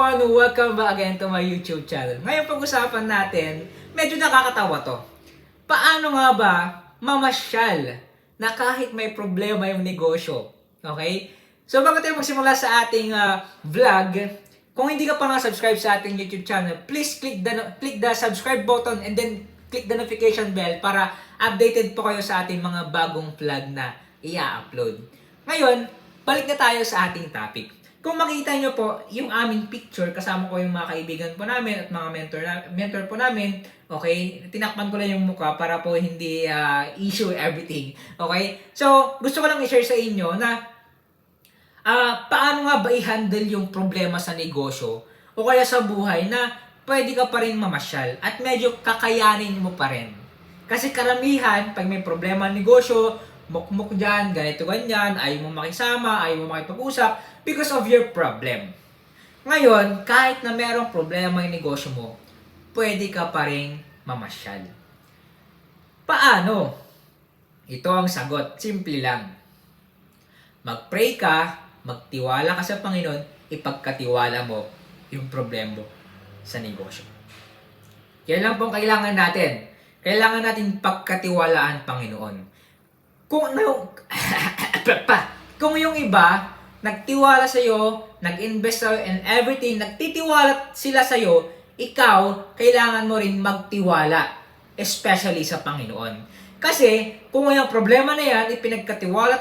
everyone! Welcome back again to my YouTube channel. Ngayon pag-usapan natin, medyo nakakatawa to. Paano nga ba mamasyal na kahit may problema yung negosyo? Okay? So bago tayo magsimula sa ating vlog, kung hindi ka pa na-subscribe sa ating YouTube channel, please click the subscribe button and then click the notification bell para updated po kayo sa ating mga bagong vlog na i-upload. Ngayon, balik na tayo sa ating topic. Kung makita nyo po, yung aming picture, kasama ko yung mga kaibigan po namin at mga mentor po namin, okay? Tinakpan ko lang yung mukha para po hindi issue everything, okay? So, gusto ko lang i-share sa inyo na paano nga ba i-handle yung problema sa negosyo o kaya sa buhay na pwede ka pa rin mamasyal at medyo kakayanin mo pa rin. Kasi karamihan, pag may problema ng negosyo, mukmuk dyan, ganito ganyan, ayaw mo makisama, ayaw mo makipag-usap because of your problem. Ngayon, kahit na merong problema yung negosyo mo, pwede ka pa rin mamasyal. Paano? Ito ang sagot. Simple lang. Mag-pray ka, magtiwala ka sa Panginoon, ipagkatiwala mo yung problema mo sa negosyo. Yan lang pong kailangan natin. Kailangan natin pagkatiwalaan Panginoon. Kung yung iba, nagtiwala sa'yo, nag-invest sa'yo and everything, nagtitiwala sila sa'yo, ikaw, kailangan mo rin magtiwala, especially sa Panginoon. Kasi, kung yung problema na yan, pinagkatiwala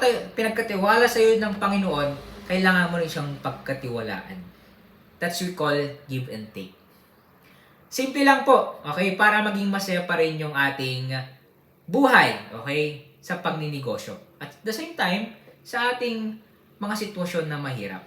sa'yo ng Panginoon, kailangan mo rin siyang pagkatiwalaan. That's we call give and take. Simple lang po, okay? Para maging masaya pa rin yung ating buhay, okay? Sa pagninegosyo. At the same time, sa ating mga sitwasyon na mahirap.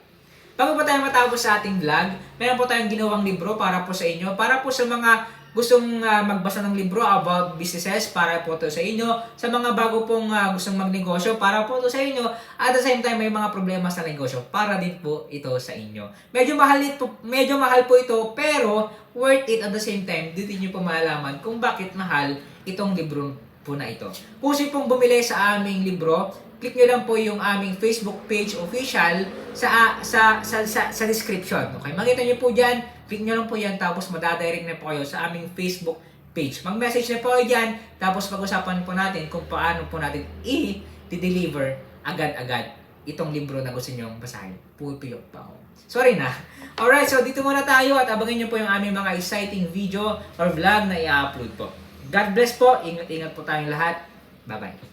Bago pa tayo matapos sa ating vlog, meron po tayong ginawang libro para po sa inyo. Para po sa mga gustong magbasa ng libro about businesses, para po to sa inyo. Sa mga bago pong gustong magnegosyo, para po to sa inyo. At the same time, may mga problema sa negosyo, para din po ito sa inyo. Medyo mahal po ito, pero worth it at the same time. Dito niyo po malalaman kung bakit mahal itong libro po na ito. Kung gusto pong bumili sa aming libro, click nyo lang po yung aming Facebook page official sa description. Okay? Makita nyo po dyan, click nyo lang po yan, tapos madadirect na po kayo sa aming Facebook page. Mag-message na po kayo dyan, tapos pag-usapan po natin kung paano po natin i-deliver agad-agad itong libro na gusto nyo basahin. Pupilok pa ako. Sorry na. Alright, so dito muna tayo at abangin nyo po yung aming mga exciting video or vlog na i-upload po. God bless po. Ingat-ingat po tayong lahat. Bye-bye.